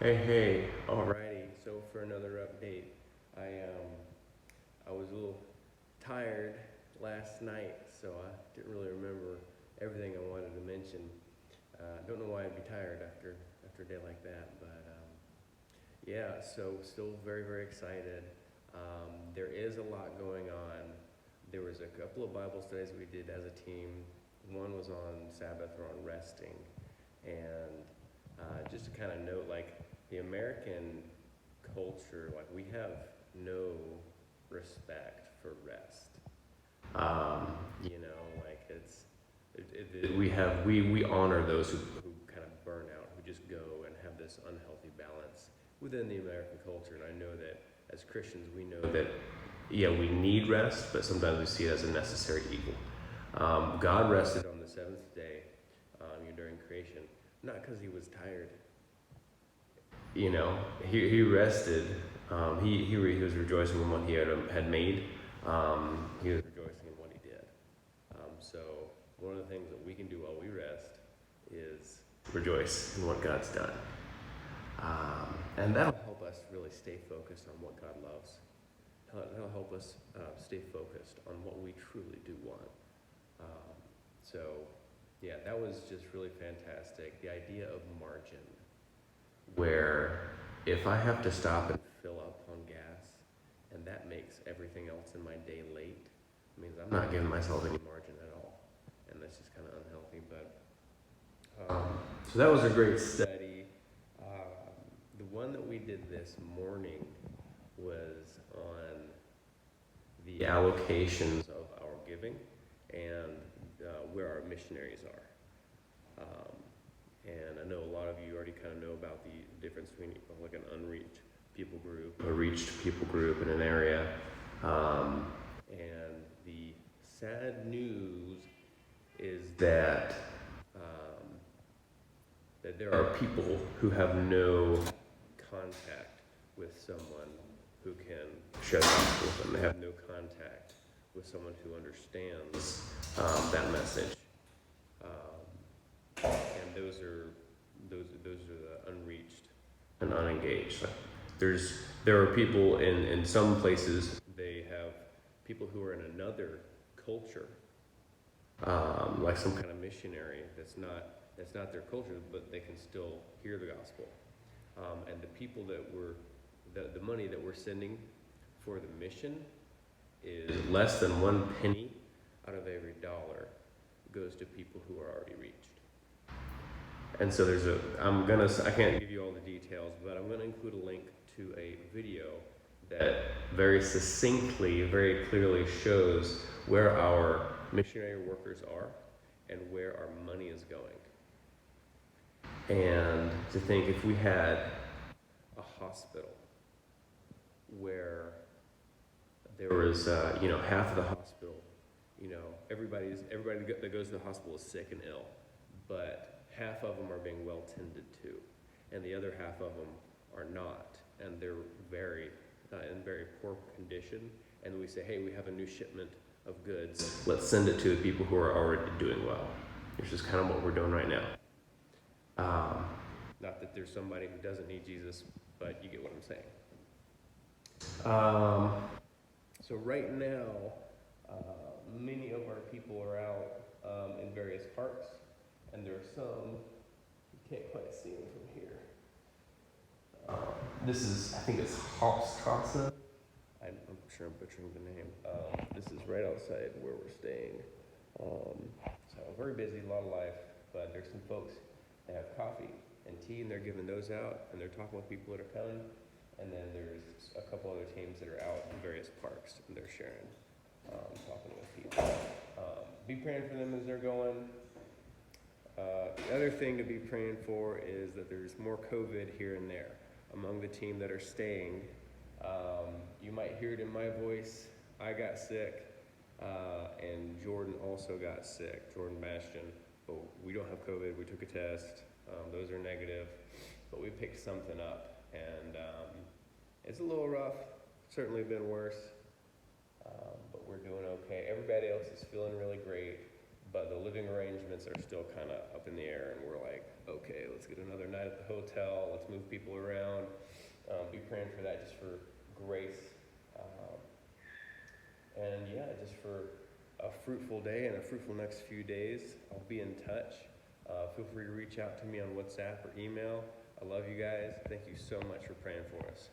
Hey, alrighty. So for another update, I was a little tired last night, so I didn't really remember everything I wanted to mention. Don't know why I'd be tired after a day like that, but yeah. So still very excited. There is a lot going on. There was a couple of Bible studies we did as a team. One was on Sabbath or on resting, and just to kind of note, like the American culture, like we have no respect for rest. Like we honor those who kind of burn out, who just go and have this unhealthy balance within the American culture. And I know that as Christians, we know that yeah, we need rest, but sometimes we see it as a necessary evil. God rested on the seventh day during creation, not because he was tired. He rested. He was rejoicing in what he had made. He was rejoicing in what he did. So one of the things that we can do while we rest is rejoice in what God's done, and that'll help us really stay focused on what God loves. That'll help us stay focused on what we truly do want. So, yeah, that was just really fantastic. The idea of margin, where if I have to stop and fill up on gas, and that makes everything else in my day late, means I'm not giving myself any margin at all, and that's just kind of unhealthy. So that was a great study. The one that we did this morning was on the allocations of our giving and where our missionaries are. And I know a lot of you already kind of know about the difference between like an unreached people group, a reached people group in an area. And the sad news is that there are people who have no contact with someone who can share the gospel with them. They have no contact with someone who understands that message. And those are the unreached and unengaged. There are people in some places, they have people who are in another culture, like some kind of missionary that's not their culture, but they can still hear the gospel. And the people the money that we're sending for the mission is less than 1 penny out of every dollar goes to people who are already reached. And so I can't give you all the details, but I'm gonna include a link to a video that very succinctly, very clearly shows where our missionary workers are and where our money is going. And to think if we had a hospital where there was, half of the hospital, everybody that goes to the hospital is sick and ill, but half of them are being well tended to, and the other half of them are not, and they're in very poor condition. And we say, hey, we have a new shipment of goods. Let's send it to the people who are already doing well, which is kind of what we're doing right now. Not that there's somebody who doesn't need Jesus, but you get what I'm saying. So right now, many of our people are out in various parks, and there are some, you can't quite see them from here. I think it's Hofstrasse. I'm sure I'm butchering the name. This is right outside where we're staying. So very busy, a lot of life, but there's some folks that have coffee and tea, and they're giving those out, and they're talking with people that are coming. And then there's a couple other teams that are out in various parks, and they're sharing, talking with people. Be praying for them as they're going. The other thing to be praying for is that there's more COVID here and there among the team that are staying. You might hear it in my voice. I got sick, and Jordan also got sick, Jordan Bastion. But we don't have COVID. We took a test. Those are negative, but we picked something up, and it's a little rough. Certainly been worse, but we're doing okay. Everybody else is feeling really great, but the living arrangements are still kind of up in the air, and we're like, okay, let's get another night at the hotel, let's move people around. Be praying for that, just for grace. And yeah, just for a fruitful day and a fruitful next few days. I'll be in touch. Feel free to reach out to me on WhatsApp or email. I love you guys. Thank you so much for praying for us.